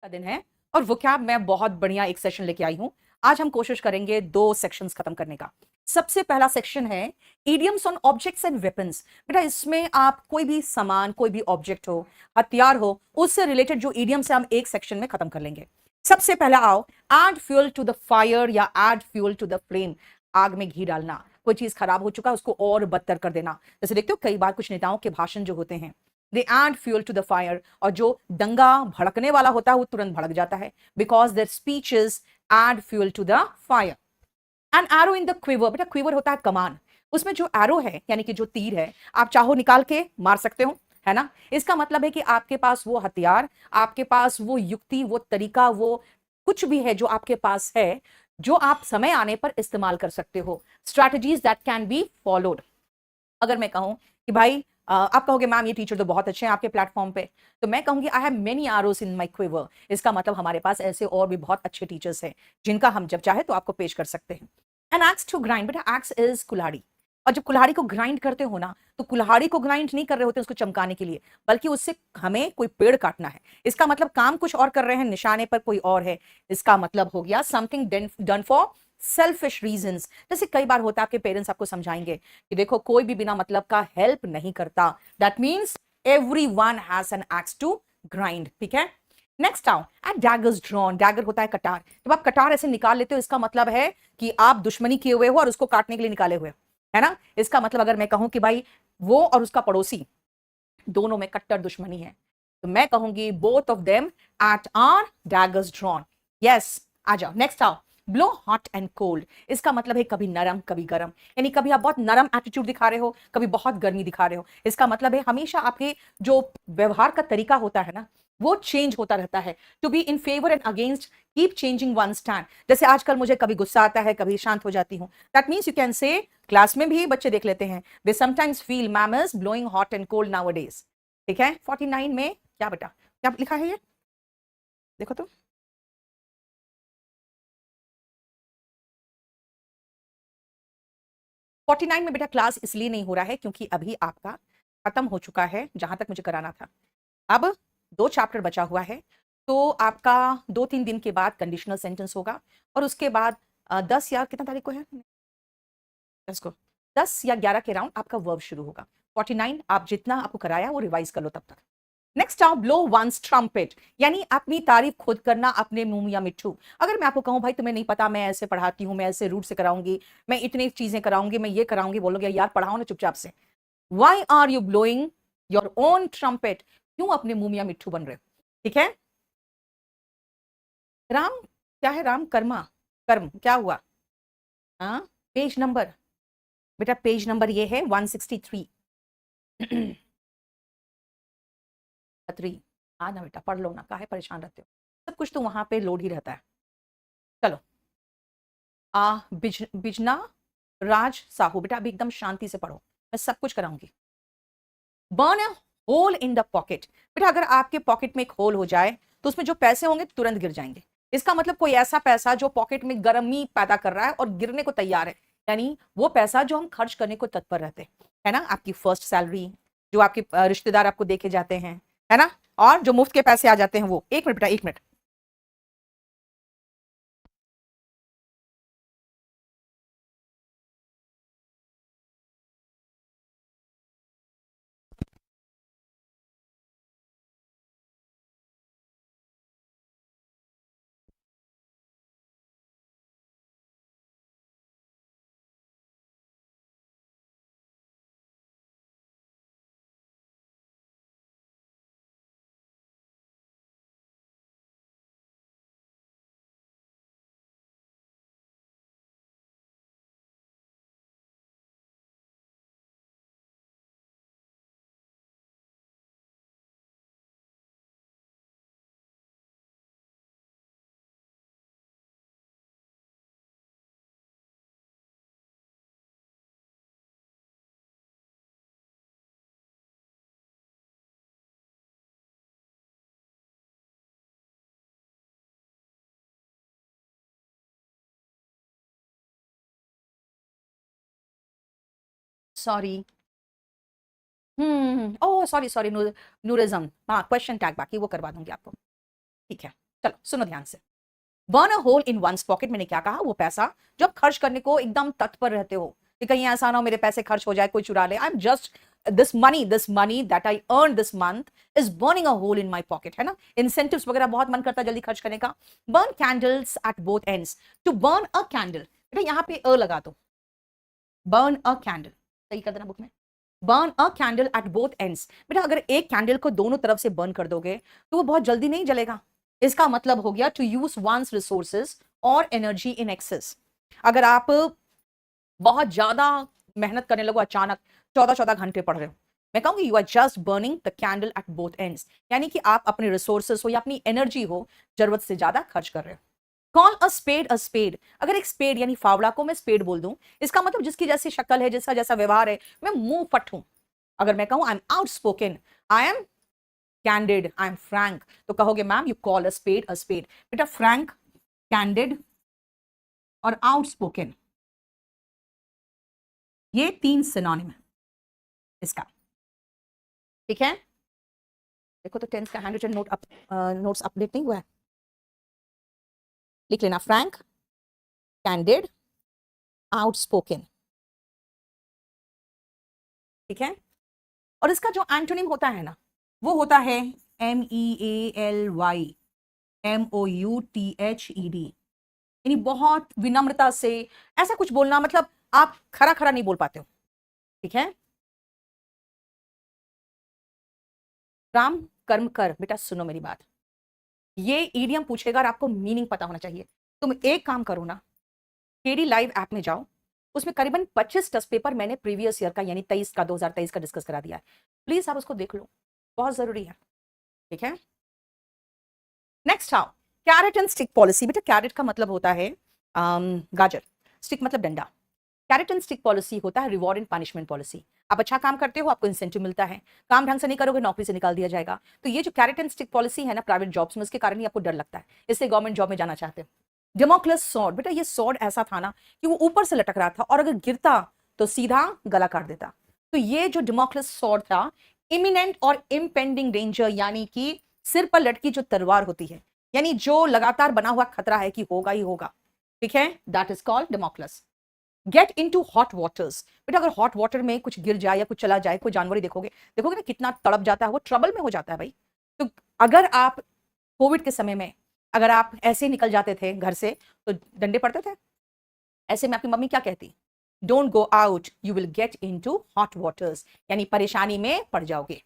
का दिन है और वोकैब मैं बहुत बढ़िया एक सेशन लेके आई हूं। आज हम कोशिश करेंगे 2 सेक्शंस खत्म करने का। सबसे पहला सेक्शन है idioms on objects and weapons. बेटा इसमें आप कोई भी सामान, कोई भी ऑब्जेक्ट हो, हथियार हो, उससे रिलेटेड जो इडियम्स है हम एक सेक्शन में खत्म कर लेंगे। सबसे पहला आओ, add fuel to the fire या add fuel to the flame. आग में घी डालना, कोई चीज खराब हो चुका है उसको और बदतर कर देना। जैसे देखते हो कई बार कुछ नेताओं के भाषण जो होते हैं, they add fuel to the fire, और जो दंगा भड़कने वाला होता है वो तुरंत भड़क जाता है, because their speeches add fuel to the fire. An arrow in the quiver, बेटा क्विवर होता है कमान, उसमें जो एरो है यानी कि जो तीर है, आप चाहो निकाल के मार सकते हो, है ना। इसका मतलब है कि आपके पास वो हथियार, आपके पास वो युक्ति, वो तरीका, वो कुछ भी है जो आपके पास है, जो आप समय आने पर इस्तेमाल कर सकते हो। Strategies that can be followed. अगर मैं कहूं कि भाई आप कहोगे मैम ये टीचर तो बहुत अच्छे हैं आपके प्लेटफॉर्म पे, तो मैं कहूंगी I have many arrows in my quiver. इसका मतलब हमारे पास ऐसे और भी बहुत अच्छे टीचर्स हैं जिनका हम जब चाहे तो आपको पेश कर सकते हैं। एन एक्स टू ग्राइंड, बेटा एक्स इज कुल्हाड़ी। और जब कुल्हाड़ी को ग्राइंड करते हो ना, तो कुल्हाड़ी को ग्राइंड नहीं कर रहे होते उसको चमकाने के लिए, बल्कि उससे हमें कोई पेड़ काटना है। इसका मतलब काम कुछ और कर रहे हैं, निशाने पर कोई और है। इसका मतलब हो गया something done for selfish reasons. जैसे कई बार होता है आपके पेरेंट्स आपको समझाएंगे कि देखो कोई भी बिना मतलब का हेल्प नहीं करता, that means everyone has an axe to grind. ठीक है, नेक्स्ट आओ, एट डैगर्स ड्रॉन। डैगर होता है कटार। जब आप कटार ऐसे निकाल लेते हो, इसका मतलब है कि आप दुश्मनी किए हुए हो और उसको काटने के लिए निकाले हुए हो, है ना। इसका मतलब अगर मैं कहूं कि भाई वो और उसका पड़ोसी दोनों में कट्टर दुश्मनी है, तो मैं कहूंगी both of them at are daggers drawn. Yes, आ जाओ, नेक्स्ट आओ, ब्लो हॉट एंड कोल्ड। इसका मतलब है कभी नरम कभी गर्म, यानी कभी आप बहुत नरम एटीट्यूड दिखा रहे हो, कभी बहुत गर्मी दिखा रहे हो। इसका मतलब है हमेशा आपके जो व्यवहार का तरीका होता है ना, वो चेंज होता रहता है। To be in favour and against, keep changing one stand. जैसे आजकल मुझे कभी गुस्सा आता है, कभी शांत हो जाती हूँ, that means you can say, class में भी बच्चे देख लेते हैं, they sometimes feel ma'am is blowing hot and cold nowadays. ठीक है, 49 में क्या बेटा, क्या लिखा है ये, देखो तो। 49 में बेटा क्लास इसलिए नहीं हो रहा है क्योंकि अभी आपका खत्म हो चुका है जहां तक मुझे कराना था। अब 2 चैप्टर बचा हुआ है, तो आपका 2-3 दिन के बाद कंडीशनल सेंटेंस होगा, और उसके बाद 10 या कितना तारीख को है, 10 को, 10 या 11 के राउंड आपका वर्ब शुरू होगा। 49 आप जितना आपको कराया वो रिवाइज कर लो तब तक। नेक्स्ट आओ, ब्लो वंस ट्रम्पेट, यानी अपनी तारीफ खुद करना अपने मुंह या मिट्ठू। अगर मैं आपको कहूं भाई तुम्हें नहीं पता, मैं ऐसे पढ़ाती हूं, मैं ऐसे रूट से कराऊंगी, मैं इतनी चीजें कराऊंगी, मैं ये कराऊंगी, बोलोगे यार पढ़ाओ ना चुपचाप से। Why are you blowing your own trumpet, क्यों अपने मुंह या मिट्ठू बन रहे हो। ठीक है, राम क्या है, राम कर्मा, कर्म क्या हुआ। हाँ, पेज नंबर, बेटा पेज नंबर ये है 163। खत्री, हाँ ना बेटा पढ़ लो ना, काहे परेशान रहते हो, सब कुछ तो वहां पे लोड ही रहता है। चलो, बिजना राज साहू, बेटा अभी एकदम शांति से पढ़ो, मैं सब कुछ कराऊंगी। Burn a hole in the pocket, बेटा अगर आपके पॉकेट में एक होल हो जाए तो उसमें जो पैसे होंगे तुरंत गिर जाएंगे। इसका मतलब कोई ऐसा पैसा जो पॉकेट में गर्मी पैदा कर रहा है और गिरने को तैयार है, यानी वो पैसा जो हम खर्च करने को तत्पर रहते हैं, है ना। आपकी फर्स्ट सैलरी, जो आपके रिश्तेदार आपको देके जाते हैं, है ना, और जो मुफ्त के पैसे आ जाते हैं वो। एक मिनट बेटा, एक minute. Sorry, oh sorry sorry, नूरिज्म, हाँ क्वेश्चन टैग बाकी वो करवा दूंगी आपको। ठीक है। चलो सुनो ध्यान से। Burn a hole in one's pocket, मैंने क्या कहा, वो पैसा जो आप खर्च करने को एकदम तत्पर रहते हो कि कहीं ऐसा ना हो मेरे पैसे खर्च हो जाए, कोई चुरा ले। I am just this money that I earn this month is burning a hole in my pocket, है ना। इंसेंटिव्स वगैरह बहुत मन करता है जल्दी खर्च करने का। Burn candles at both ends, to burn a candle, बेटा यहाँ पे अ लगा दो, बर्न अ कैंडल, सही कर देना बुक में। Burn a candle at both ends, बेटा अगर एक कैंडल को दोनों तरफ से बर्न कर दोगे तो वो बहुत जल्दी नहीं जलेगा। इसका मतलब हो गया टू यूज वंस रिसोर्सेज और एनर्जी इन एक्सेस। अगर आप बहुत ज्यादा मेहनत करने लगो, अचानक 14-14 घंटे पढ़ रहे हो, मैं कहूंगी you are just burning the candle at both ends, यानी कि आप अपने रिसोर्सेस हो या अपनी एनर्जी हो जरूरत से ज्यादा खर्च कर रहे हो। कॉल अ स्पेड, अगर एक स्पेड यानी फावड़ा को मैं स्पेड बोल दूं, इसका मतलब जिसकी जैसी शक्ल है, जिसका जैसा व्यवहार है, मैं मुंह फट हूं। अगर मैं कहूं I am outspoken, I am candid, I am frank, तो कहोगे ma'am you call a spade. बेटा फ्रैंक, कैंडिड और आउटस्पोकन, ये 3 सिनोनिम है इसका, ठीक है। देखो तो टेंस का हैंड रिटन नोट्स अपडेट नहीं हुआ है, लिख लेना फ्रैंक, कैंडिड, आउटस्पोकन, ठीक है। और इसका जो एंटोनिम होता है ना, वो होता है MEALY, यानी बहुत विनम्रता से ऐसा कुछ बोलना, मतलब आप खरा खरा नहीं बोल पाते हो, ठीक है। राम कर्म कर, बेटा सुनो मेरी बात, ये ईडियम पूछेगा और आपको मीनिंग पता होना चाहिए। तुम एक काम करो ना, केडी लाइव ऐप में जाओ, उसमें करीबन 25 टेस्ट पेपर मैंने प्रीवियस ईयर का यानी 2023 का डिस्कस करा दिया है, प्लीज आप उसको देख लो, बहुत जरूरी है, ठीक है। नेक्स्ट आओ, कैरेट एंड स्टिक पॉलिसी। बेटा कैरेट का मतलब होता है गाजर, स्टिक मतलब डंडा। कैरेट एंड स्टिक पॉलिसी होता है रिवॉर्ड एंड पनिशमेंट पॉलिसी। आप अच्छा काम करते हो, आपको इंसेंटिव मिलता है, काम ढंग से नहीं करोगे नौकरी से निकाल दिया जाएगा। तो ये जो कैरेट एंड स्टिक पॉलिसी है ना प्राइवेट जॉब्स में, उसके कारण ही आपको डर लगता है, इसलिए गवर्नमेंट जॉब में जाना चाहते हो। डेमोक्लस सॉर्ड, बेटा ये सॉर्ड ऐसा था ना कि वो ऊपर से लटक रहा था और अगर गिरता तो सीधा गला काट देता। तो ये जो डेमोक्लस सॉर्ड था, इमिनेंट और इम्पेंडिंग डेंजर, यानी कि सिर पर लटकी जो तलवार होती है, यानी जो लगातार बना हुआ खतरा है कि होगा ही होगा, ठीक है, that is called Damocles. Get into hot waters, बेटा अगर हॉट वाटर में कुछ गिर जाए या कुछ चला जाए, कोई जानवर ही देखोगे देखोगे ना कितना तड़प जाता है, वो ट्रबल में हो जाता है भाई। तो अगर आप कोविड के समय में अगर आप ऐसे ही निकल जाते थे घर से तो डंडे पड़ते थे। ऐसे में आपकी मम्मी क्या कहती, don't go out, you will get into hot waters, यानी परेशानी में पड़ जाओगे,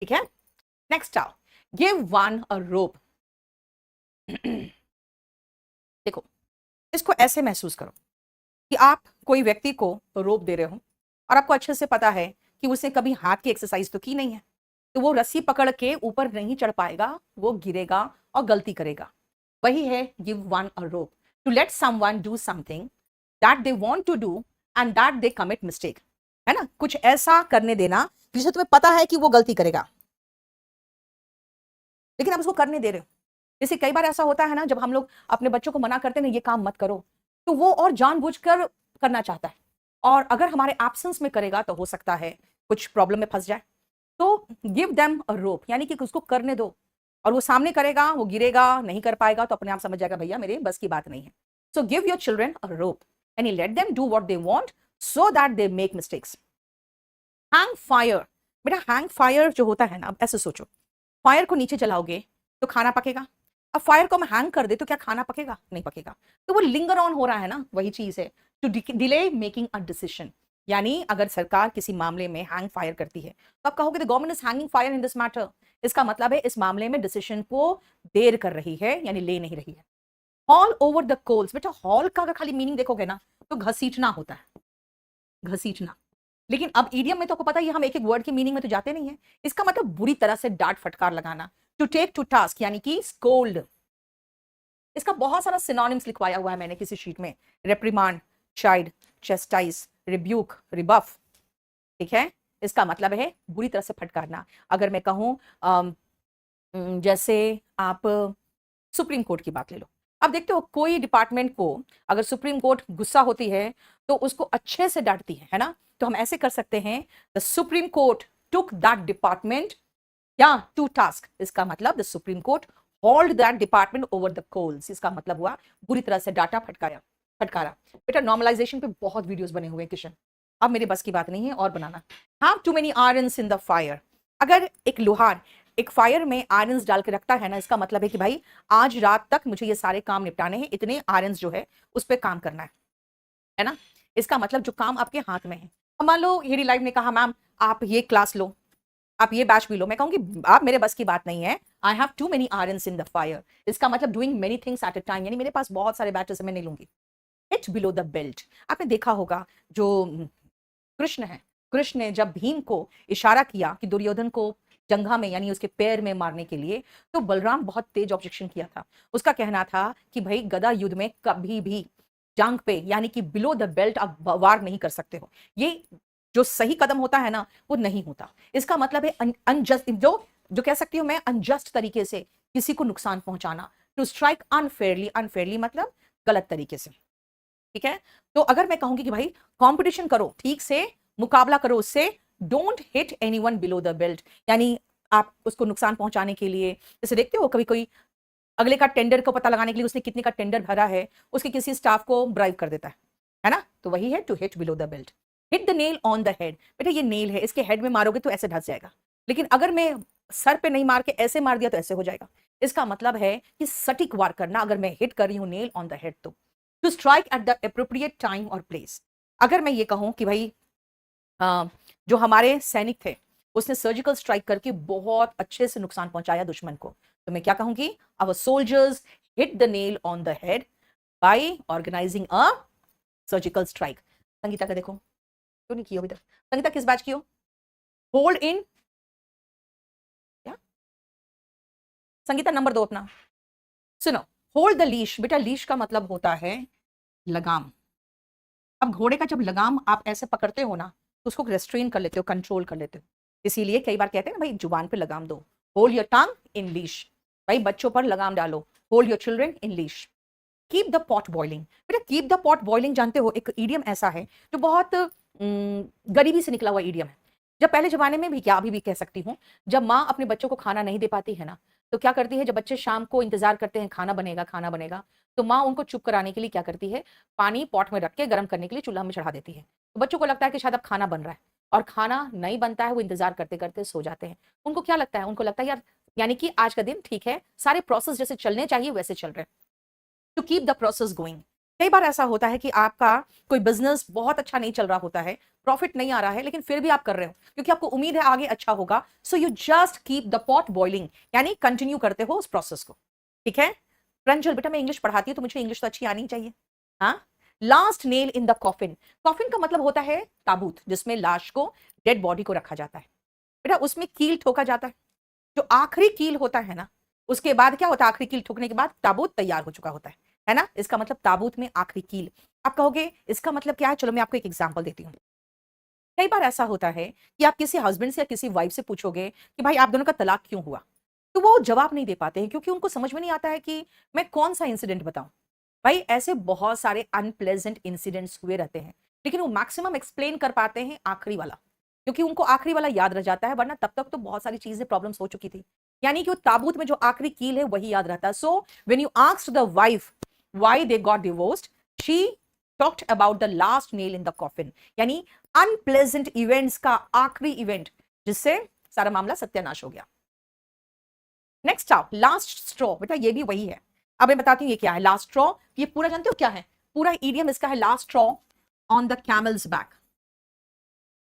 ठीक है। नेक्स्ट आओ, गिव वन अ रोप। देखो इसको ऐसे महसूस करो कि आप कोई व्यक्ति को रोप दे रहे हो और आपको अच्छे से पता है कि उसने कभी हाथ की एक्सरसाइज तो की नहीं है, तो वो रस्सी पकड़ के ऊपर नहीं चढ़ पाएगा, वो गिरेगा और गलती करेगा। वही है give one a rope, to let someone do something that they want to do and that they commit mistake, है ना, कुछ ऐसा करने देना जिसे तुम्हें पता है कि वो गलती करेगा लेकिन आप उसको करने दे रहे हो। जैसे कई बार ऐसा होता है ना, जब हम लोग अपने बच्चों को मना करते हैं ना ये काम मत करो, तो वो और जानबूझकर करना चाहता है, और अगर हमारे एब्सेंस में करेगा तो हो सकता है कुछ प्रॉब्लम में फंस जाए। तो गिव देम अ रोप, यानी कि उसको करने दो, और वो सामने करेगा, वो गिरेगा, नहीं कर पाएगा तो अपने आप समझ जाएगा भैया मेरे बस की बात नहीं है। So give your children a rope and let them do what they want so that they make mistakes. Hang fire, बेटा हैंग फायर जो होता है ना, अब ऐसे सोचो, फायर को नीचे जलाओगे तो खाना पकेगा, अब फायर को हम हैंग कर दे तो क्या खाना पकेगा, नहीं पकेगा। तो वो लिंगर ऑन हो रहा है ना, वही चीज है to delay making a decision. यानी अगर सरकार किसी मामले में हैंग फायर करती है तो आप कहोगे the government is hanging fire in this matter, इसका मतलब है इस मामले में डिसीजन को देर कर रही है, यानी ले नहीं रही है। हॉल ओवर द कोल्स, बेटा हॉल का अगर खाली मीनिंग देखोगे ना तो घसीटना होता है, घसीटना। लेकिन अब ईडियम में तो आपको पता ही है, हम एक एक वर्ड की मीनिंग में तो जाते नहीं है। इसका मतलब बुरी तरह से डांट फटकार लगाना, टू टेक टू टास्क, यानी कि स्कोल्ड। इसका बहुत सारा सिनोनिम्स लिखवाया हुआ है मैंने किसी शीट में, रेप्रिमांड, चाइल्ड, चेस्टाइज, रिब्यूक, रिबफ, ठीक है। इसका मतलब है बुरी तरह से फटकारना। अगर मैं कहूं जैसे आप सुप्रीम कोर्ट की बात ले लो, अब देखते हो कोई डिपार्टमेंट को अगर सुप्रीम कोर्ट गुस्सा होती है तो उसको अच्छे से डांटती है ना, तो हम ऐसे कर सकते हैं, the Supreme Court took that department या टू टास्क, इसका मतलब the Supreme Court hold that department over the coals, इसका मतलब हुआ बुरी तरह से डाटा फटकारा। बेटा नॉर्मलाइजेशन पे बहुत वीडियोस बने हुए हैं किशन, अब मेरे बस की बात नहीं है और बनाना। Have too many irons in the fire, अगर एक लोहार एक फायर में आयरन्स डाल के रखता है ना, इसका मतलब है कि भाई आज रात तक मुझे ये सारे काम निपटाने हैं, इतने आयरन्स जो है उस पर काम करना है ना। इसका मतलब जो काम आपके हाथ में है। अब मान लो हीरी लाइव ने कहा मैम आप ये क्लास लो, आप ये बैच भी लो, मैं कहूंगी आप मेरे बस की बात नहीं है, I have too many irons in the fire, इसका मतलब doing many things at a time, यानी मेरे पास बहुत सारे बैचेस मैं नहीं लूंगी। हिट बिलो द बेल्ट, आपने देखा होगा जो कृष्ण है, कृष्ण ने जब भीम को इशारा किया कि दुर्योधन को जंघा में यानी उसके पैर में मारने के लिए, तो बलराम बहुत तेज ऑब्जेक्शन किया था। उसका कहना था कि भाई गदा युद्ध में कभी भी जांग पे यानी कि बिलो द बेल्ट आप वार नहीं कर सकते हो, ये जो सही कदम होता है ना वो नहीं होता। इसका मतलब है अनजस्ट, जो जो कह सकती हूं मैं अनजस्ट तरीके से किसी को नुकसान पहुंचाना, टू स्ट्राइक अनफेयरली, अनफेयरली मतलब गलत तरीके से, ठीक है। तो अगर मैं कहूंगी कि भाई कंपटीशन करो, ठीक से मुकाबला करो उससे, don't hit anyone below the belt, यानी आप उसको नुकसान पहुंचाने के लिए, जैसे देखते हो कभी कोई अगले का टेंडर को पता लगाने के लिए उसने कितने का टेंडर भरा है, उसके किसी स्टाफ को ब्राइव कर देता है ना, तो वही है to hit below the belt. Hit the nail on the head, बेटा ये नेल है, इसके हेड में मारोगे तो ऐसे धंस जाएगा, लेकिन अगर मैं सर पे नहीं मार के ऐसे मार दिया तो ऐसे हो जाएगा। इसका मतलब है कि सटीक वार करना, अगर मैं हिट कर रही हूं नेल ऑन द हेड तो to strike at the appropriate time और प्लेस। अगर मैं ये कहूं कि भाई जो हमारे सैनिक थे उसने सर्जिकल स्ट्राइक करके बहुत अच्छे से नुकसान पहुंचाया दुश्मन को, तो मैं क्या कहूंगी, our soldiers hit the nail on the head by organising a surgical strike. Sangeeta का देखो क्यों नहीं किया अभी तक, संगीता किस बैच की हो, होल्ड इन क्या, संगीता नंबर दो अपना, सुनो, होल्ड द लीश, बेटा लीश का मतलब होता है लगाम। अब घोड़े का जब लगाम आप ऐसे पकड़ते हो ना तो उसको रेस्ट्रेन कर लेते हो, कंट्रोल कर लेते हो, इसीलिए कई बार कहते हैं ना भाई जुबान पे लगाम दो, hold your tongue in leash, भाई बच्चों पर लगाम डालो, hold your children in leash. Keep the pot boiling, बेटा कीप द पॉट बॉइलिंग जानते हो एक ईडियम ऐसा है जो बहुत गरीबी से निकला हुआ ईडियम है। जब पहले जमाने में भी, क्या अभी भी कह सकती हूँ, जब माँ अपने बच्चों को खाना नहीं दे पाती है ना, तो क्या करती है, जब बच्चे शाम को इंतजार करते हैं खाना बनेगा खाना बनेगा, तो माँ उनको चुप कराने के लिए क्या करती है, पानी पॉट में रख के गर्म करने के लिए चूल्हा में चढ़ा देती है, तो बच्चों को लगता है कि शायद अब खाना बन रहा है, और खाना नहीं बनता है, वो इंतजार करते करते सो जाते हैं। उनको क्या लगता है, उनको लगता है यार यानी कि आज का दिन ठीक है, सारे प्रोसेस जैसे चलने चाहिए वैसे चल रहे हैं, to keep the process going. कई बार ऐसा होता है कि आपका कोई बिजनेस बहुत अच्छा नहीं चल रहा होता है, प्रॉफिट नहीं आ रहा है, लेकिन फिर भी आप कर रहे हो क्योंकि आपको उम्मीद है आगे अच्छा होगा, so you just keep the pot boiling, यानी कंटिन्यू करते हो उस प्रोसेस को, ठीक है। प्रंजल बेटा मैं इंग्लिश पढ़ाती हूँ तो मुझे इंग्लिश तो अच्छी आनी चाहिए, हाँ। Last nail in the coffin, coffin का मतलब होता है ताबूत जिसमें लाश को, डेड बॉडी को रखा जाता है, बेटा उसमें कील ठोका जाता है, जो आखिरी कील होता है ना, उसके बाद क्या होता है, आखिरी कील ठोकने के बाद ताबूत तैयार हो चुका होता है ना, इसका मतलब ताबूत में आखिरी कील। आप कहोगे इसका मतलब क्या है, चलो मैं आपको एक एग्जांपल देती हूँ। कई बार ऐसा होता है कि आप किसी हस्बैंड से या किसी वाइफ से पूछोगे कि भाई आप दोनों का तलाक क्यों हुआ, तो वो जवाब नहीं दे पाते हैं क्योंकि उनको समझ में नहीं आता है कि मैं कौन सा इंसिडेंट बताऊं। भाई ऐसे बहुत सारे अनप्लेजेंट इंसिडेंट्स हुए रहते हैं, लेकिन वो मैक्सिमम एक्सप्लेन कर पाते हैं आखिरी वाला, क्योंकि उनको आखिरी वाला याद रह जाता है, वरना तब तक तो बहुत सारी चीजें प्रॉब्लम्स हो चुकी थी, यानी कि वो ताबूत में जो आखिरी कील है वही याद रहता है। So when you asked the wife why they got divorced, she talked about the last nail in the coffin, यानी अनप्लेजेंट इवेंट्स का आखिरी इवेंट जिससे सारा मामला सत्यानाश हो गया। नेक्स्ट आओ, लास्ट स्ट्रॉ, बेटा ये भी वही है। अब मैं बताती हूँ ये क्या है लास्ट स्ट्रॉ, ये पूरा जानते हो क्या है, पूरा ईडियम इसका है last straw on the camel's back,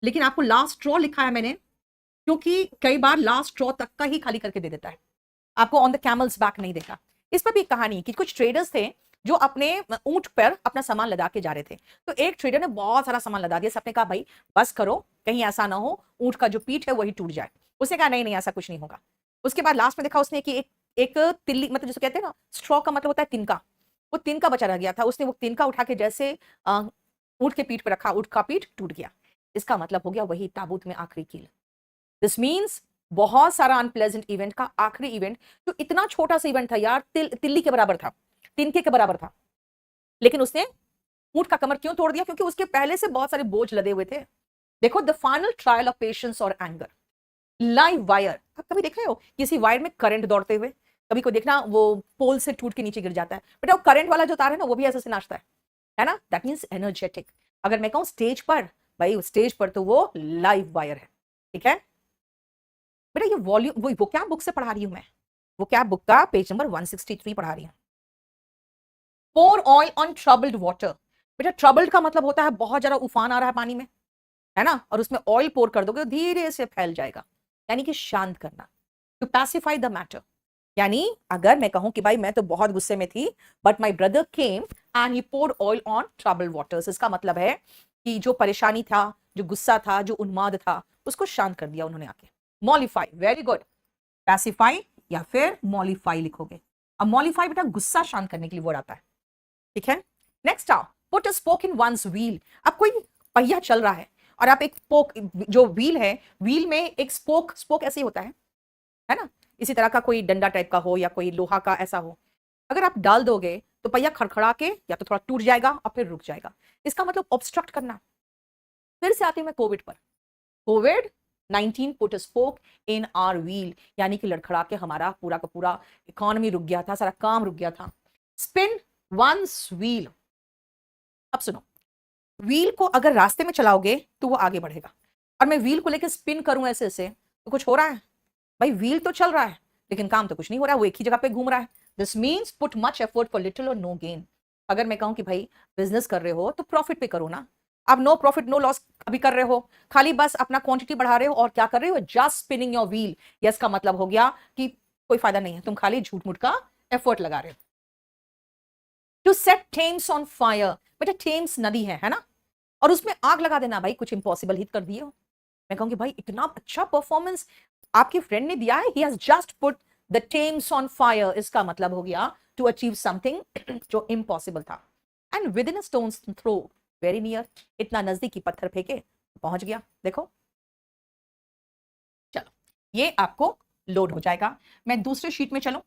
लेकिन आपको लास्ट स्ट्रॉ लिखा है मैंने क्योंकि कई बार लास्ट स्ट्रॉ तक का ही खाली करके दे देता है, आपको ऑन द कैमल्स बैक नहीं देखा। इस पर भी एक कहानी कि कुछ ट्रेडर्स थे जो अपने ऊंट पर अपना सामान लदा के जा रहे थे, तो एक ट्रेडर ने बहुत सारा सामान लदा दिया, सबने कहा भाई बस करो, कहीं ऐसा ना हो ऊंट का जो पीठ है वही टूट जाए। उसने कहा नहीं नहीं ऐसा कुछ नहीं होगा। उसके बाद लास्ट में देखा उसने कि एक तिल्ली, मतलब जिसको कहते हैं ना स्ट्रॉ का मतलब होता है तिनका, वो तिनका बचा रह गया था, उसने वो तिनका उठा के जैसे ऊंट के पीठ पर रखा, ऊंट का पीठ टूट गया। इसका मतलब हो गया वही ताबूत में आखिरी कील। दिस मीन्स बहुत सारा अनप्लेजेंट इवेंट का आखिरी इवेंट, जो इतना छोटा सा इवेंट था यार, तिल्ली के बराबर था, तिनके के बराबर था, लेकिन उसने ऊंट का कमर क्यों तोड़ दिया, क्योंकि उसके पहले से बहुत सारे बोझ लदे हुए थे। देखो the final trial of patience और एंगर, लाइव वायर, आप कभी देख रहे हो किसी वायर में करंट दौड़ते हुए, कभी को देखना वो पोल से टूट के नीचे गिर जाता है, बेटा वो करंट वाला जो तार है ना वो भी ऐसे से नाचता है ना, दैट मीन्स एनर्जेटिक। अगर मैं कहूँ स्टेज पर, भाई स्टेज पर तो वो लाइव वायर है, ठीक है बेटा। ये वॉल्यूम वो क्या बुक से पढ़ा रही हूं मैं, वो क्या बुक का पेज नंबर 163 पढ़ा रही हूं। पोर ऑयल ऑन ट्रबल्ड वाटर, बेटा ट्रबल्ड का मतलब होता है बहुत ज्यादा उफान आ रहा है पानी में, है ना, और उसमें ऑयल पोर कर दोगे तो धीरे से फैल जाएगा, यानी कि शांत करना, टू पैसिफाई द मैटर। यानी अगर मैं कहूं कि भाई मैं तो बहुत गुस्से में थी, but my brother came and he poured oil on troubled waters, इसका मतलब है कि जो परेशानी था, जो गुस्सा था, जो उन्माद था, उसको शांत कर दिया उन्होंने आके। मॉलिफाई, वेरी गुड, पैसिफाई या फिर मॉलिफाई लिखोगे। अब मॉलिफाई बेटा गुस्सा शांत करने के लिए वर्ड आता है, ठीक है। नेक्स्ट आओ, put a spoke in one's wheel. अब कोई पहिया चल रहा है और आप एक पोक, जो व्हील है, व्हील में एक स्पोक, स्पोक ऐसे ही होता है ना, इसी तरह का कोई डंडा टाइप का हो या कोई लोहा का ऐसा हो, अगर आप डाल दोगे तो पहिया खड़खड़ा के या तो थोड़ा टूट जाएगा और फिर रुक जाएगा, इसका मतलब ऑब्स्ट्रक्ट करना। फिर से आती हूं मैं कोविड पर। Covid 19 put spoke in are wheel, यानी कि लड़खड़ा के हमारा पूरा का पूरा इकोनॉमी रुक गया था, सारा काम रुक गया था। स्पिन वंस व्हील, अब सुनो, व्हील को अगर रास्ते में चलाओगे तो वो आगे बढ़ेगा, और मैं व्हील को लेकर स्पिन करूं ऐसे ऐसे तो कुछ हो रहा है, भाई व्हील तो चल रहा है लेकिन काम तो कुछ नहीं हो रहा है, वो एक ही जगह पे घूम रहा है। This means put much effort for little और नो गेन। अगर मैं कहूं कि भाई बिजनेस कर रहे हो तो प्रॉफिट पे करो ना, आप नो प्रॉफिट नो लॉस अभी कर रहे हो, खाली बस अपना क्वांटिटी बढ़ा रहे हो और क्या कर रहे हो, just spinning your wheel. Yes का मतलब हो गया कि कोई फायदा नहीं है, तुम खाली झूठ मूठ का एफर्ट लगा रहे हो। To set Thames on fire, बेटा थेम्स नदी है ना, और उसमें आग लगा देना, भाई कुछ इंपॉसिबल हिट कर दिए हो। मैं कहूंगी भाई इतना अच्छा परफॉर्मेंस आपके फ्रेंड ने दिया है, he has just put the Thames on fire, इसका मतलब हो गया टू अचीव समथिंग जो इम्पॉसिबल था। And within a stone's throw, very near, इतना नजदीकी पत्थर फेंके पहुंच गया। देखो चलो ये आपको लोड हो जाएगा, मैं दूसरे शीट में चलूं।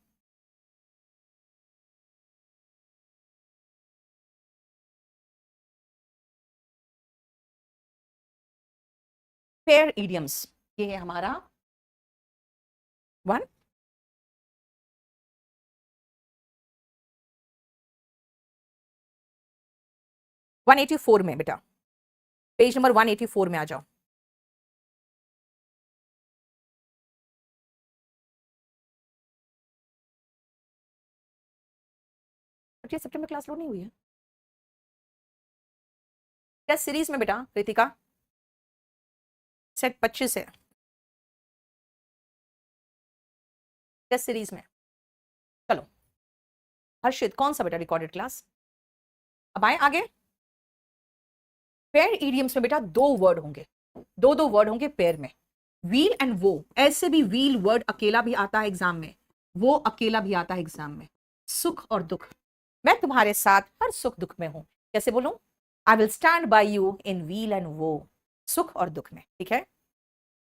पेयर इडियम्स, ये है हमारा 1, 184 में बेटा, पेज नंबर 184 में आ जाओ। सितंबर क्लास लोड नहीं हुई है टेस्ट सीरीज में बेटा, रितिका सेट 25 है टेस्ट सीरीज में। चलो हर्षित कौन सा बेटा रिकॉर्डेड क्लास, अब आए आगे। पेयर इडियम्स में बेटा दो वर्ड होंगे, दो दो वर्ड होंगे पेयर में, व्हील एंड वो। ऐसे भी व्हील वर्ड अकेला भी आता है एग्जाम में, वो अकेला भी आता है एग्जाम में। सुख और दुख, मैं तुम्हारे साथ हर सुख दुख में हूं, कैसे बोलूं, I will stand by you in wheel and वो, सुख और दुख में, ठीक है।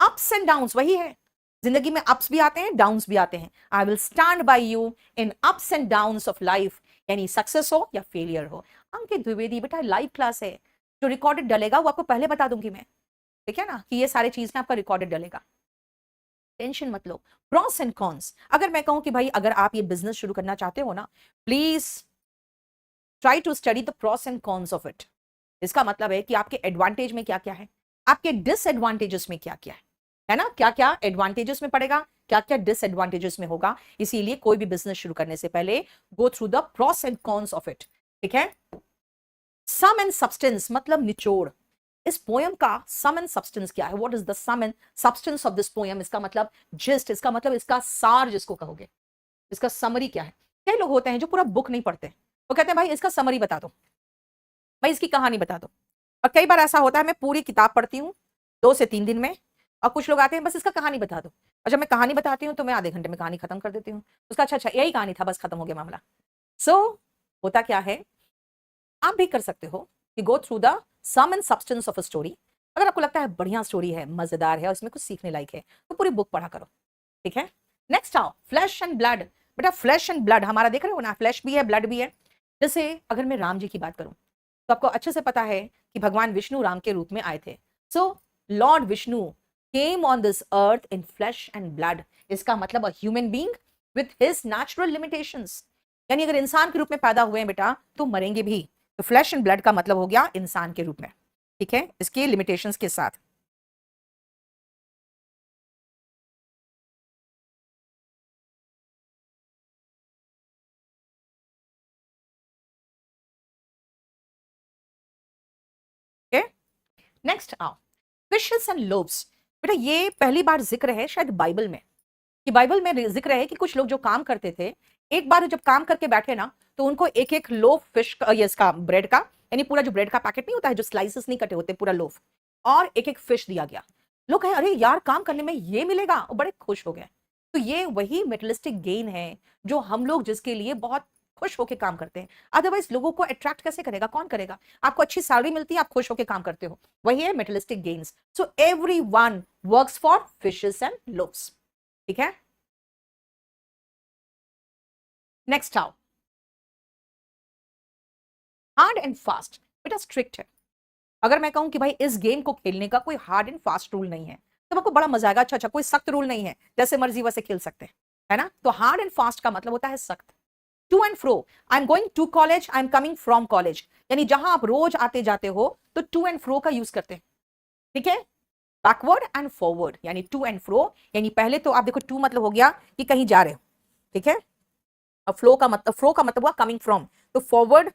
अप्स एंड डाउन्स वही है, जिंदगी में अप्स भी आते हैं डाउन्स भी आते हैं। I will stand by you in ups and downs of life, यानी सक्सेस हो या फेलियर हो। अंकित द्विवेदी बेटा लाइव क्लास है, जो रिकॉर्डेड डलेगा वो आपको पहले बता दूंगी मैं, ठीक है ना, कि ये सारी चीज में आपका रिकॉर्डेड डलेगा, टेंशन मत लो। प्रॉस एंड कॉन्स, अगर मैं कहूं कि भाई अगर आप ये बिजनेस शुरू करना चाहते हो ना, please try to study the pros and cons of it. इसका मतलब है कि आपके एडवांटेज में क्या क्या है, आपके डिसएडवांटेजेस में क्या क्या है ना, क्या क्या एडवांटेजेस में पड़ेगा, क्या क्या डिसएडवांटेजेस में होगा। इसीलिए कोई भी बिजनेस शुरू करने से पहले गो through the pros and cons of it, ठीक है। सम एंड सब्सटेंस मतलब निचोड़, इस पोयम का सम एंड सब्सटेंस क्या है, what is the sum and substance of this poem, इसका मतलब जिस्ट, इसका मतलब इसका सार जिसको कहोगे, इसका समरी क्या है। कई लोग होते हैं जो पूरा बुक नहीं पढ़ते, वो कहते हैं भाई इसका समरी बता दो, भाई इसकी कहानी बता दो। और कई बार ऐसा होता है मैं पूरी किताब पढ़ती हूँ 2 से 3 दिन में, और कुछ लोग आते हैं बस इसका कहानी बता दो, और जब मैं कहानी बताती हूँ तो मैं आधे घंटे में कहानी खत्म कर देती हूँ, उसका अच्छा अच्छा यही कहानी था बस खत्म हो गया मामला। सो होता क्या है, आप भी कर सकते हो कि go through the sum and substance of a story. अगर आपको लगता है बढ़िया स्टोरी है, मजेदार है और इसमें कुछ सीखने लायक है, तो पूरी बुक पढ़ा करो, ठीक है। नेक्स्ट आओ, फ्लैश एंड ब्लड, बेटा फ्लैश एंड ब्लड हमारा देख रहे हो ना, फ्लैश भी है ब्लड भी है। जैसे अगर मैं राम जी की बात करूं तो आपको अच्छे से पता है कि भगवान विष्णु राम के रूप में आए थे। So lord Vishnu came on this earth in flesh and blood, इसका मतलब a human being with his natural limitations। यानी अगर इंसान के रूप में पैदा हुए हैं बेटा तो मरेंगे भी। तो फ्लैश एंड ब्लड का मतलब हो गया इंसान के रूप में, ठीक है, इसके लिमिटेशंस के साथ। नेक्स्ट आओ, फिशेस एंड लोव्स। बेटा ये पहली बार जिक्र है शायद बाइबल में, कि बाइबल में जिक्र है कि कुछ लोग जो काम करते थे, एक बार जब काम करके बैठे ना तो उनको एक एक लोफ फिश का, ये इसका ब्रेड का, यानी पूरा जो ब्रेड का पैकेट नहीं होता है जो स्लाइसेस नहीं कटे होते, पूरा लोफ, और एक एक फिश दिया गया। लोग कहे अरे यार काम करने में ये मिलेगा, और बड़े खुश हो गए। तो ये वही मेटलिस्टिक गेन है जो हम लोग जिसके लिए बहुत खुश होकर काम करते हैं। अदरवाइज लोगों को अट्रैक्ट कैसे करेगा, कौन करेगा? आपको अच्छी सैलरी मिलती है, आप खुश होकर काम करते हो, वही है materialistic gains. So everyone works for fishes and loaves, ठीक है। नेक्स्ट आओ, हार्ड एंड फास्ट। बेटा स्ट्रिक्ट है। अगर मैं कहूं कि भाई इस गेम को खेलने का कोई हार्ड एंड फास्ट रूल नहीं है तो आपको बड़ा मजा आएगा। अच्छा अच्छा, कोई सख्त रूल नहीं है, जैसे मर्जी वैसे खेल सकते हैं, है ना। तो हार्ड एंड फास्ट का मतलब होता है सख्त। To and fro, I am going to college, I am coming from college, यानी जहां आप रोज आते जाते हो तो टू एंड फ्रो का यूज करते हैं, ठीक है। बैकवर्ड एंड फॉरवर्ड, यानी टू एंड फ्रो, यानी पहले तो आप देखो टू मतलब हो गया कि कहीं जा रहे हो, ठीक है। और फ्लो का मतलब हुआ कमिंग फ्रॉम, तो फॉरवर्ड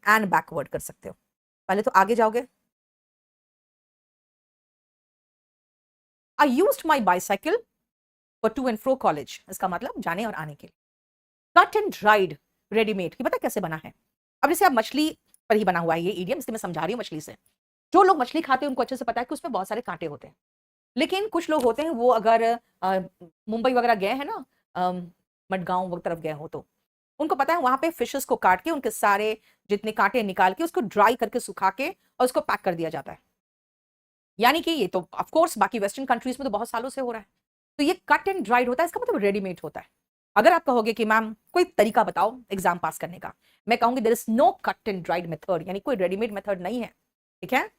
एंड बैकवर्ड कर सकते हो। पहले तो आगे जाओगे, I used my bicycle for to and fro college, इसका मतलब जाने और आने के लिए। कट एंड ड्राइड रेडीमेड, ये पता कैसे बना है? अब जैसे आप मछली पर ही बना हुआ है ये इडियम, इसलिए मैं समझा रही हूँ मछली से। जो लोग मछली खाते हैं उनको अच्छे से पता है कि उसमें बहुत सारे कांटे होते हैं। लेकिन कुछ लोग होते हैं वो अगर मुंबई वगैरह गए हैं ना, मडगांव वो तरफ गए हो, तो उनको पता है वहां पे फिशेस को काट के उनके सारे जितने कांटे निकाल के उसको ड्राई करके सुखा के और उसको पैक कर दिया जाता है। यानी कि ये तो ऑफ कोर्स बाकी वेस्टर्न कंट्रीज में तो बहुत सालों से हो रहा है। तो ये कट एंड ड्राइड होता है, इसका मतलब रेडीमेड होता है। अगर आप कहोगे कि मैम कोई तरीका बताओ एग्जाम पास करने का, मैं कहूंगी there is no cut and dried method, यानी कोई रेडीमेड मेथड नहीं है, ठीक है।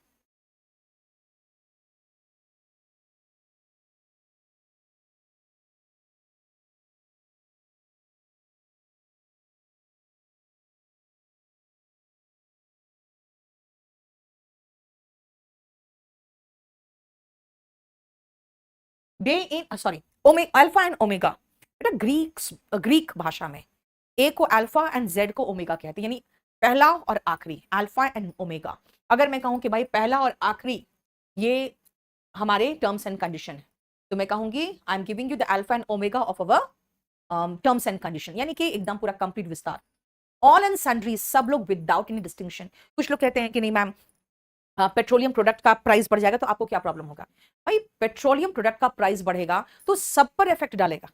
बे इन सॉरी ओमे अल्फा एंड ओमेगा। बेटा ग्रीक भाषा में ए को अल्फा एंड जेड को ओमेगा कहते हैं, यानी पहला और आखिरी, अल्फा एंड ओमेगा। अगर मैं कहूं कि भाई पहला और आखिरी ये हमारे टर्म्स एंड कंडीशन है, तो मैं कहूंगी I am giving you the alpha and omega of our terms and condition, यानी कि एकदम पूरा कंप्लीट विस्तार। ऑल एंड सन्ड्री, सब लोग विदाउट एनी डिस्टिंक्शन। कुछ लोग कहते हैं कि नहीं मैम पेट्रोलियम प्रोडक्ट का प्राइस बढ़ जाएगा तो आपको क्या प्रॉब्लम होगा? भाई पेट्रोलियम प्रोडक्ट का प्राइस बढ़ेगा तो सब पर इफेक्ट डालेगा।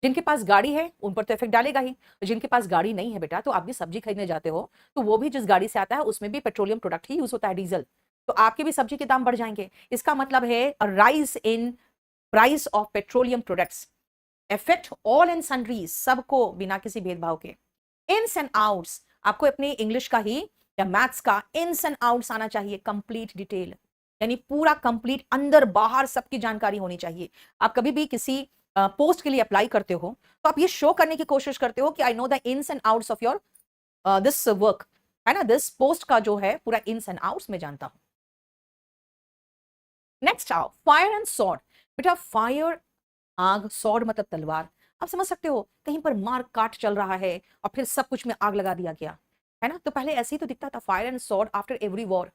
जिनके पास गाड़ी है उन पर तो इफेक्ट डालेगा ही, जिनके पास गाड़ी नहीं है बेटा, तो आप भी सब्जी खरीदने जाते हो तो वो भी जिस गाड़ी से आता है उसमें भी पेट्रोलियम प्रोडक्ट ही यूज होता है, डीजल, तो आपके भी सब्जी के दाम बढ़ जाएंगे। इसका मतलब है rise in price of petroleum products effect all and sundry, सबको बिना किसी भेदभाव के। इन्स एंड आउट्स, आपको अपने इंग्लिश का ही या मैथ्स का इन्स एंड आउट्स आना चाहिए, कंप्लीट डिटेल, यानी पूरा कंप्लीट अंदर बाहर सबकी जानकारी होनी चाहिए। आप कभी भी किसी पोस्ट के लिए अप्लाई करते हो तो आप ये शो करने की कोशिश करते हो कि I know the ins and outs of your this work, है ना, दिस पोस्ट का जो है पूरा इन्स एंड आउट्स में जानता हूं। नेक्स्ट आओ, फायर एंड सॉर्ड। बेटा फायर आग, सॉर्ड मतलब तलवार। आप समझ सकते हो कहीं पर मार काट चल रहा है और फिर सब कुछ में आग लगा दिया गया, है ना। तो पहले ऐसे ही तो दिखता था, fire and sword after every war.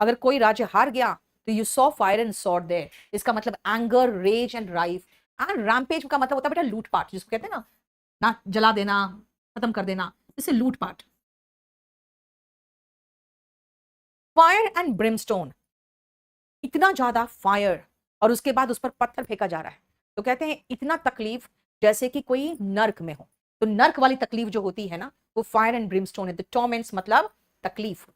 अगर कोई राज्य हार गया तो you saw fire and sword there, इसका मतलब anger, rage and strife. And rampage का मतलब होता है बेटा लूटपाट, जिसको कहते हैं ना, ना जला देना, खत्म कर देना, इसे लूटपाट। फायर एंड ब्रिमस्टोन, इतना ज्यादा फायर और उसके बाद उस पर पत्थर फेंका जा रहा है, तो कहते हैं इतना तकलीफ जैसे कि कोई नर्क में हो। तो नर्क वाली तकलीफ जो होती है ना वो फायर एंड ब्रिमस्टोन है। द टॉर्मेंट्स मतलब तकलीफ।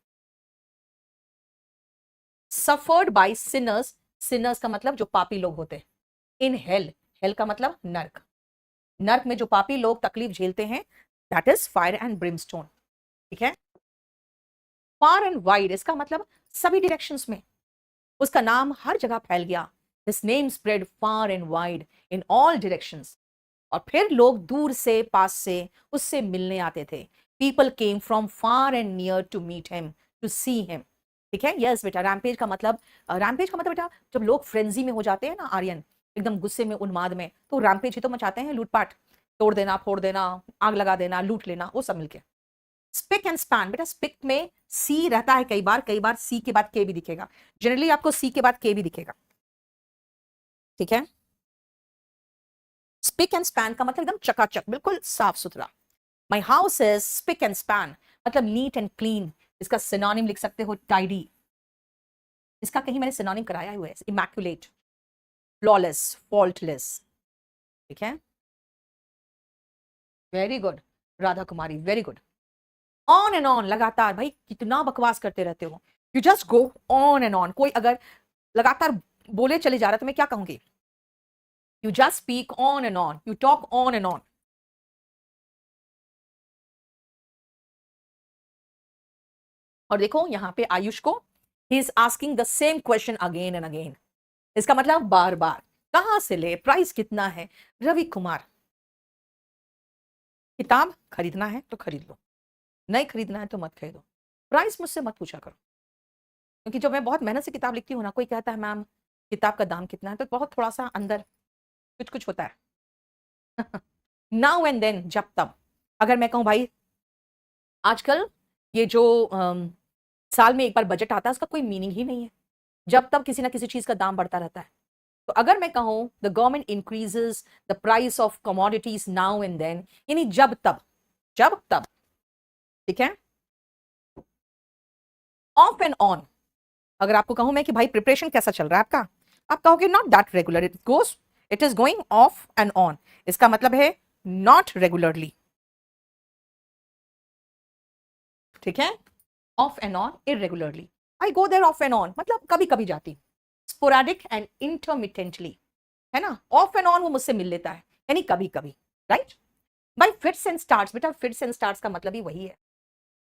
सफर्ड बाय सिनर्स, सिनर्स का मतलब जो पापी लोग होते हैं। इन हेल, हेल का मतलब नर्क, नर्क में जो पापी लोग तकलीफ झेलते हैं, that is fire and Brimstone, ठीक है। फार एंड वाइड, इसका मतलब सभी डायरेक्शंस में, उसका नाम हर जगह फैल गया। His name spread far and wide in all directions. और फिर लोग दूर से पास से उससे मिलने आते थे। People came from far and near to meet him, to see him. ठीक है, यस बेटा, रैम्पेज का मतलब बेटा जब लोग फ्रेंजी में हो जाते हैं ना आर्यन, एकदम गुस्से में उन्माद में, तो रैम्पेज ही तो मचाते हैं, लूटपाट, तोड़ देना, फोड़ देना, आग लगा देना, लूट लेना, वो सब मिलके। स्पिक एंड स्पैन, बेटा स्पिक में सी रहता है कई बार सी के बाद के भी दिखेगा, जनरली आपको सी के बाद के भी दिखेगा। ठीक है, स्पिक एंड स्पैन का मतलब एकदम चकाचक, बिल्कुल साफ सुथरा। My house is spick and span, मतलब नीट एंड क्लीन। इसका सिनोनिम लिख सकते हो टाइडी। इसका कहीं मैंने सिनोनिम कराया हुआ है, इमैक्युलेट, फ्लॉलेस, फॉल्टलेस। ठीक है, very good Radha Kumari, very good. On and on, लगातार, भाई कितना बकवास करते रहते हो, you just go on and on. कोई अगर लगातार बोले चले जा रहा है तो मैं क्या कहूंगी, you just speak on and on, you talk on and on. और देखो यहां पे आयुष को, he is asking the same question again and again. इसका मतलब बार बार, कहां से ले, प्राइस कितना है। रवि कुमार, किताब खरीदना है तो खरीद लो, नहीं खरीदना है तो मत खरीदो, प्राइस मुझसे मत पूछा करो। क्योंकि जब मैं बहुत मेहनत से किताब लिखती हूँ ना, कोई कहता है मैम किताब का दाम कितना है, तो बहुत थोड़ा सा अंदर कुछ कुछ होता है। नाउ एंड देन, जब तब, अगर मैं कहूं भाई आजकल ये जो साल में एक बार बजट आता है, उसका कोई मीनिंग ही नहीं है, जब तब किसी ना किसी चीज का दाम बढ़ता रहता है। तो अगर मैं कहूं the government increases the price of commodities now and then, यानी जब तब, जब तब। ठीक है, ऑफ एंड ऑन, अगर आपको कहूं मैं कि भाई प्रिपरेशन कैसा चल रहा है आपका, आप कहोगे not that regular, it is going off and on. इसका मतलब है नॉट रेगुलरली। ठीक है, off and on, irregularly. I go there off and on, मतलब कभी कभी जाती, स्पोराडिक एंड इंटरमिटेंटली, है ना। ऑफ एंड ऑन वो मुझसे मिल लेता है, यानी कभी कभी, right. Bye fits and starts, बेटा फिट्स एंड स्टार्ट्स का मतलब ही वही है,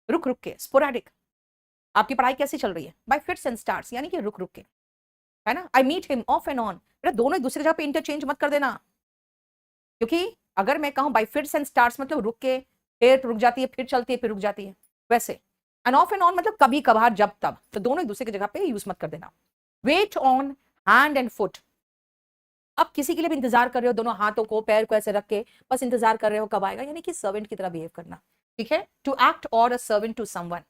रुक रुक के, स्पोराडिक। आपकी पढ़ाई कैसी चल रही है, बाय फिट्स एंड स्टार्ट्स, यानी कि रुक रुक के, है ना। I meet him off and on, बेटा दोनों एक दूसरे जगह पे इंटरचेंज मत कर देना। क्योंकि अगर मैं कहूं बाय फिट्स एंड स्टार्ट्स मतलब रुक के, फिर रुक जाती है, फिर चलती है, फिर रुक जाती है, वैसे। एंड ऑफ एंड ऑन मतलब कभी कभार, जब तब, तो दोनों एक दूसरे की जगह पे यूज मत कर देना। Wait on hand and foot, अब किसी के लिए भी इंतजार कर रहे हो, दोनों हाथों को पैर को ऐसे रख के बस इंतजार कर रहे हो कब आएगा, यानी कि सर्वेंट की तरह बिहेव करना। ठीक है, to act or a servant to someone,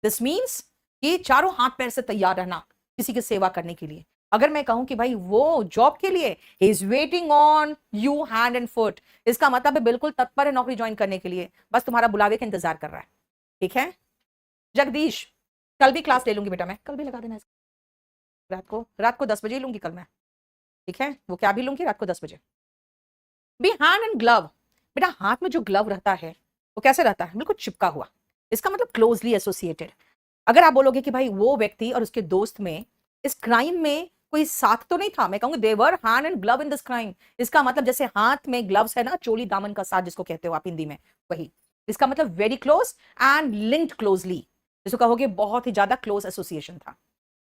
this means कि चारों हाथ पैर से तैयार रहना किसी की सेवा करने के लिए। अगर मैं कहूं कि भाई वो जॉब के लिए he is waiting on you hand and foot, इसका मतलब है बिल्कुल तत्पर है नौकरी ज्वाइन करने के लिए, बस तुम्हारा बुलावे का इंतजार कर रहा है। ठीक है, जगदीश, कल भी क्लास ले लूंगी बेटा, मैं कल भी लगा देना रात को 10 बजे लूंगी कल मैं। ठीक है, वो क्या भी लूंगी रात को 10 बजे। बी हैंड एंड ग्लव, बेटा हाथ में जो ग्लव रहता है वो कैसे रहता है, बिल्कुल चिपका हुआ, इसका मतलब क्लोजली एसोसिएटेड। अगर आप बोलोगे कि भाई वो व्यक्ति और उसके दोस्त में इस क्राइम में कोई साथ तो नहीं था, मैं कहूंगी they were hand and glove in this crime. इसका मतलब जैसे हाथ में ग्लव्स है ना, चोली दामन का साथ जिसको कहते हो आप हिंदी में, वही। इसका मतलब very close and linked closely, जिसको कहोगे बहुत ही ज्यादा क्लोज एसोसिएशन था।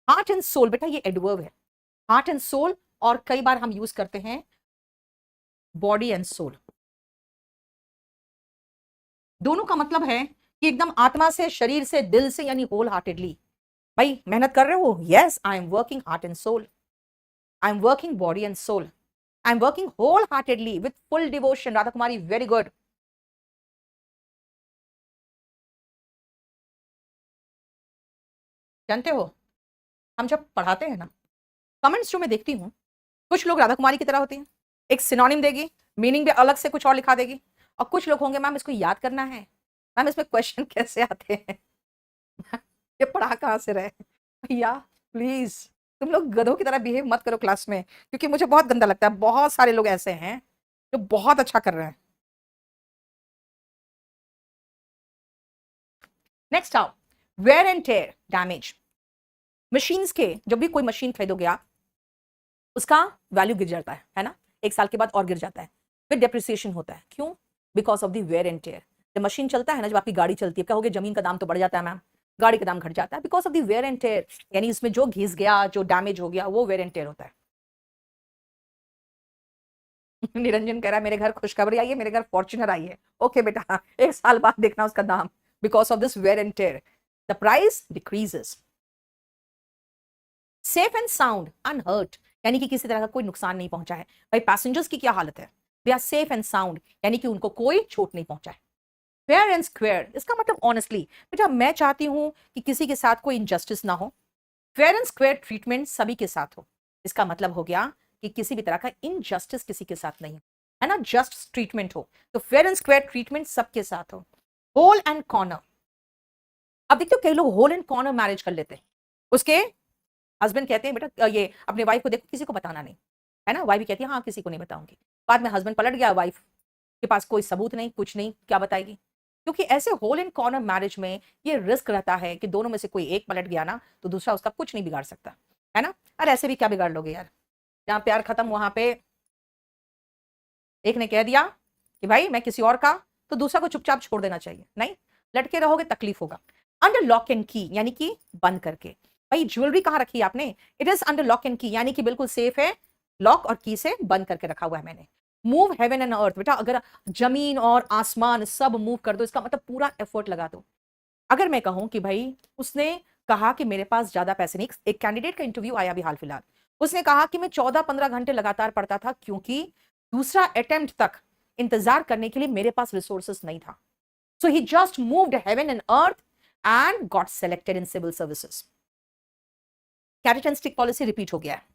हार्ट एंड सोल, बेटा ये एडवर्ब है, हार्ट एंड सोल, और कई बार हम यूज करते हैं बॉडी एंड सोल। दोनों का मतलब है कि एकदम आत्मा से, शरीर से, दिल से, यानी होल हार्टेडली। भाई मेहनत कर रहे हो, yes I am working heart and soul, I am working body and soul, I am working wholeheartedly with full devotion. Radha Kumari, very good. जानते हो हम जब पढ़ाते हैं ना, कमेंट्स जो मैं देखती हूँ, कुछ लोग राधा कुमारी की तरह होती हैं, एक सिनोनिम देगी, मीनिंग भी अलग से कुछ और लिखा देगी, और कुछ लोग होंगे मैम इसको याद करना है, मैम इसमें क्वेश्चन कैसे आते हैं, ये पढ़ा कहाँ से रहे भैया। प्लीज तुम लोग गधों की तरह बिहेव मत करो क्लास में, क्योंकि मुझे बहुत गंदा लगता है, बहुत सारे लोग ऐसे हैं जो बहुत अच्छा कर रहे हैं। नेक्स्ट आओ, wear and tear, damage. Machines के, जब भी कोई मशीन खरीदोगे आप, उसका वैल्यू गिर जाता है ना, एक साल के बाद और गिर जाता है, फिर डेप्रिसिएशन होता है, क्यों, because of the wear and tear. जब मशीन चलता है ना, जब आपकी गाड़ी चलती है, कहोगे जमीन का दाम तो बढ़ जाता है मैम, गाड़ी का दाम घट जाता है, because of the wear and tear, यानी इसमें जो घिस गया, जो डैमेज हो गया, वो वेयर एंड टेयर होता है। निरंजन कह रहा है मेरे घर खुशखबरी आई है, मेरे घर फॉर्च्यूनर आई है। ओके बेटा, 1 साल बाद देखना उसका दाम, because of this wear and tear the price decreases. Safe and sound unhurt, यानी कि किसी तरह का कोई नुकसान नहीं पहुंचा है। भाई पैसेंजर्स की क्या हालत है, they are safe and sound, यानी कि उनको कोई चोट नहीं पहुंचा है। फेयर एंड स्क्वेयर, इसका मतलब ऑनेस्टली बेटा मैं चाहती हूं कि किसी के साथ कोई इनजस्टिस ना हो, फेयर एंड स्क्वेयर ट्रीटमेंट सभी के साथ हो। इसका मतलब हो गया कि किसी भी तरह का इनजस्टिस किसी के साथ नहीं है ना, जस्ट ट्रीटमेंट हो। तो फेयर एंड स्क्वेयर ट्रीटमेंट सबके साथ हो। होल एंड कॉर्नर, अब देखते हो कई लोग होल एंड कॉर्नर मैरिज कर लेते हैं। उसके हस्बैंड कहते हैं बेटा ये अपने वाइफ को देखो किसी को बताना नहीं, है ना, वाइफ भी कहती है हाँ किसी को नहीं बताऊंगी। बाद में हस्बैंड पलट गया, वाइफ के पास कोई सबूत नहीं, कुछ नहीं, क्या बताएगी। क्योंकि ऐसे होल एंड कॉर्नर मैरिज में ये रिस्क रहता है कि दोनों में से कोई एक पलट गया ना तो दूसरा उसका कुछ नहीं बिगाड़ सकता, है ना। अरे ऐसे भी क्या बिगाड़ लोगे यार, जहां प्यार खत्म वहां पे एक ने कह दिया कि भाई मैं किसी और का, तो दूसरा को चुपचाप छोड़ देना चाहिए, नहीं लटके रहोगे तकलीफ होगा। अंडर लॉक एंड की, यानी कि बंद करके। भाई ज्वेलरी कहाँ रखी है आपने, it is under lock and की, यानी कि बिल्कुल सेफ है, लॉक और की से बंद करके रखा हुआ है मैंने। मूव हेवन एंड अर्थ, बेटा अगर जमीन और आसमान सब मूव कर दो, इसका मतलब पूरा एफर्ट लगा दो। अगर मैं कहूं कि भाई उसने कहा कि मेरे पास ज्यादा पैसे नहीं, एक कैंडिडेट का इंटरव्यू आया अभी हाल फिलहाल, उसने कहा कि मैं 14-15 घंटे लगातार पढ़ता था क्योंकि दूसरा अटेम्प्ट तक इंतजार करने के लिए मेरे पास रिसोर्सेस नहीं था। So he just moved heaven and earth and got selected in civil services. Carrot and stick policy repeat हो गया है।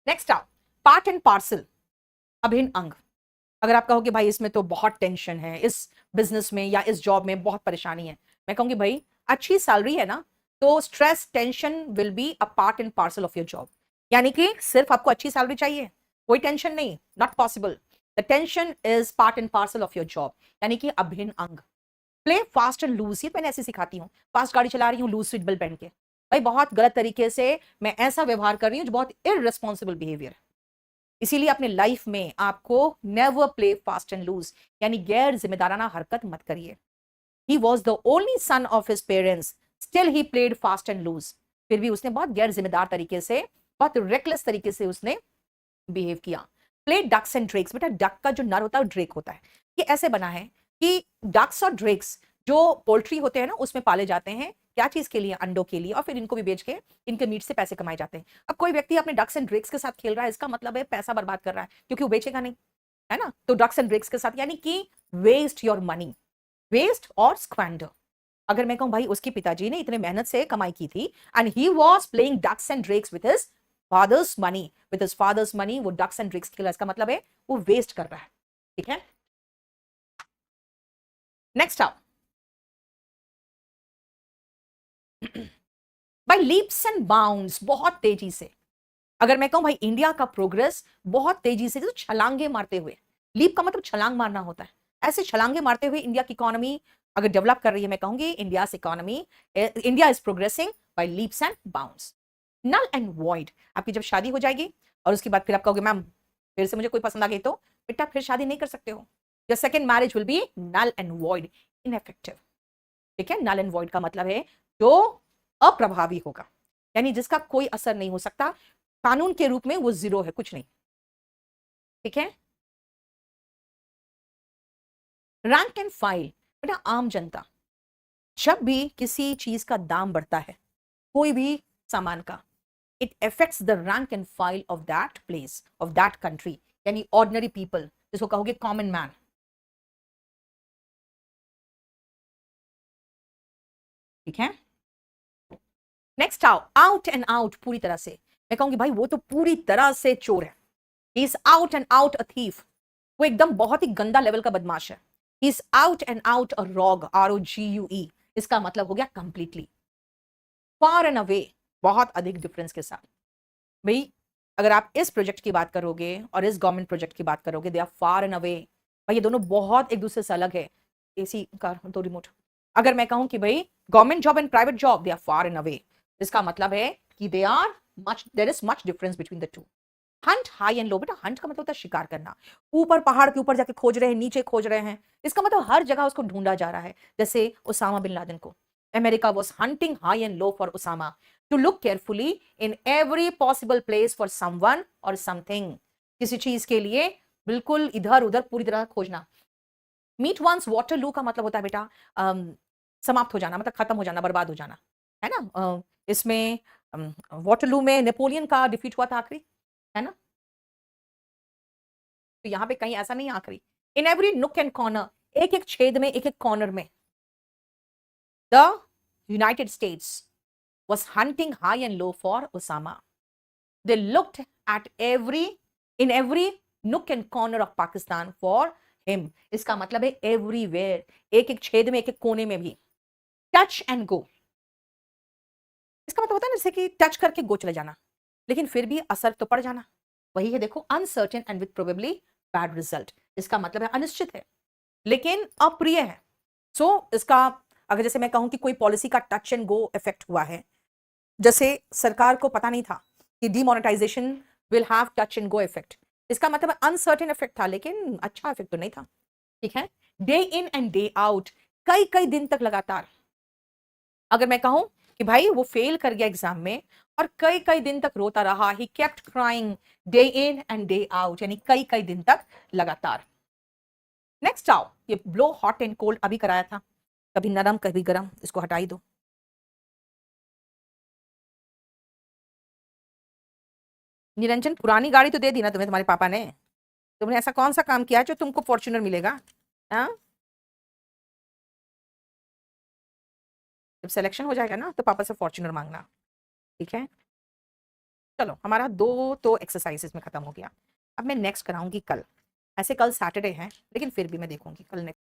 नेक्स्ट आप पार्ट एंड पार्सल, अभिन्न अंग। अगर आप कहोगे भाई इसमें तो बहुत टेंशन है, इस बिजनेस में या इस जॉब में बहुत परेशानी है, मैं कहूंगी भाई अच्छी सैलरी है ना, तो stress tension will be a part and parcel of your job. यानी कि सिर्फ आपको अच्छी सैलरी चाहिए, कोई टेंशन नहीं, not possible. The tension is part and parcel of your job, यानी कि अभिन्न अंग। प्ले फास्ट एंड लूज, ये मैंने ऐसे सिखाती हूँ, फास्ट गाड़ी चला रही हूँ लूज सीट बेल्ट पहन के, भाई बहुत गलत तरीके से मैं ऐसा व्यवहार कर रही हूँ जो बहुत इररिस्पॉन्सिबल बिहेवियर है। इसीलिए अपने लाइफ में आपको never play fast and loose, यानी गैर जिम्मेदाराना हरकत मत करिए। He was the only son of his parents, still he played fast and loose, फिर भी उसने बहुत गैर जिम्मेदार तरीके से, बहुत रेकलेस तरीके से उसने बिहेव किया। प्ले डक्स एंड ड्रेक्स, बेटा डक का जो नर होता है ड्रेक होता है, ये ऐसे बना है कि डक्स और ड्रेक्स जो पोल्ट्री होते हैं ना उसमें पाले जाते हैं, क्या चीज के लिए, अंडों के लिए, और फिर इनको भी बेच के इनके मीट से पैसे कमाए जाते हैं। अब कोई व्यक्ति अपने डक्स एंड ड्रेक्स के साथ खेल रहा है, इसका मतलब है पैसा बर्बाद कर रहा है, क्योंकि वो बेचेगा नहीं, है ना। तो डक्स एंड ड्रेक्स के साथ, यानी कि वेस्ट योर मनी, वेस्ट और स्क्वैंडर। अगर मैं कहूं भाई उसके पिताजी ने इतने मेहनत से कमाई की थी and he was playing ducks and drakes with his father's money, with his father's money वो डक्स एंड ड्रेक्स खेला, इसका मतलब है वो वेस्ट कर रहा है, ठीक है। नेक्स्ट आप भाई लीप्स एंड बाउंड्स, बहुत तेजी से। अगर मैं कहूं भाई इंडिया का प्रोग्रेस बहुत तेजी से, तो छलांगे मारते हुए, लीप का मतलब छलांग मारना होता है, ऐसे छलांगे मारते हुए इंडिया की इकोनॉमी अगर डेवलप कर रही है, मैं कहूंगी India economy, India is progressing by leaps and bounds. Null and void, आपकी जब शादी हो जाएगी और उसके बाद फिर आप कहोगे मैम फिर से मुझे कोई पसंद आ गई, तो बेटा फिर शादी नहीं कर सकते हो, your second marriage will be null and void, ineffective, ठीक है। नल एंड वॉइड का मतलब है जो अप्रभावी होगा, यानी जिसका कोई असर नहीं हो सकता, कानून के रूप में वो जीरो है, कुछ नहीं, ठीक है। रैंक एंड फाइल, बेटा आम जनता, जब भी किसी चीज का दाम बढ़ता है, कोई भी सामान का, it affects the rank and file of that place, of that country, यानी ऑर्डिनरी पीपल, जिसको कहोगे कॉमन मैन, ठीक है। नेक्स्ट आओ आउट एंड आउट, पूरी तरह से, मैं कहूंगी भाई वो तो पूरी तरह से चोर है, he is out and out a thief, वो एकदम बहुत ही गंदा लेवल का बदमाश है। He is out and out a rogue, ROGUE, इसका मतलब हो गया कंप्लीटली, फार एंड अवे, बहुत अधिक डिफरेंस के साथ। भाई अगर आप इस प्रोजेक्ट की बात करोगे और इस गवर्नमेंट प्रोजेक्ट की बात करोगे, they are far and away, भाई ये दोनों बहुत एक दूसरे से अलग है। एसी का तो रिमोट, अगर मैं कहूं कि भाई government job and private job, they are far and away, इसका मतलब है कि they are much, there is much difference between the two. Hunt high and low, बेटा हंट का मतलब होता है शिकार करना, ऊपर पहाड़ के ऊपर जाके खोज रहे हैं, नीचे खोज रहे हैं, इसका मतलब हर जगह उसको ढूंढा जा रहा है, जैसे ओसामा बिन लादेन को, America was hunting high and low for Osama to look carefully in every possible place for someone or something. किसी चीज के लिए बिल्कुल इधर उधर पूरी तरह खोजना. मीट वंस वाटरलू का मतलब होता है बेटा समाप्त हो जाना, मतलब खत्म हो जाना, बर्बाद हो जाना, है ना. इसमें वाटरलू में नेपोलियन का डिफीट हुआ था आखिरी, है ना. तो यहाँ पे कहीं ऐसा नहीं आखिरी. इन एवरी नुक एंड कॉर्नर, एक एक छेद में, एक एक कॉर्नर में, the United states was hunting high and low for Osama. They looked at in every nook and corner of Pakistan for him. इसका मतलब है everywhere, एक एक छेद में, एक एक कोने में भी. Touch and go. इसका मतलब होता है ना जैसे कि टच करके गो चले जाना, लेकिन फिर भी असर तो पड़ जाना. वही है देखो, uncertain and with probably bad result. इसका मतलब है अनिश्चित है लेकिन अप्रिय है. सो इसका अगर जैसे मैं कहूं कि कोई पॉलिसी का टच एंड गो इफेक्ट हुआ है, जैसे सरकार को पता नहीं था कि demonetisation will have touch and go effect, इसका मतलब अनसर्टेन इफेक्ट था लेकिन अच्छा इफेक्ट तो नहीं था. ठीक है. Day in and day out, कई कई दिन तक लगातार. अगर मैं कहूं कि भाई वो फेल कर गया एग्जाम में और कई कई दिन तक रोता रहा, he kept crying day in and day out, यानी कई कई दिन तक लगातार. नेक्स्ट आओ, ये ब्लो हॉट एंड कोल्ड अभी कराया था, कभी नरम कभी गरम, इसको हटाई दो. निरंजन, पुरानी गाड़ी तो दे दी ना तुम्हें तुम्हारे पापा ने. तुमने ऐसा कौन सा काम किया है जो तुमको फॉर्च्यूनर मिलेगा. हाँ, जब सिलेक्शन हो जाएगा ना तो पापा से फॉर्च्यूनर मांगना. ठीक है. चलो, हमारा 2 तो एक्सरसाइजेस में खत्म हो गया. अब मैं नेक्स्ट कराऊंगी कल. ऐसे कल सैटरडे है लेकिन फिर भी मैं देखूंगी कल नेक्स्ट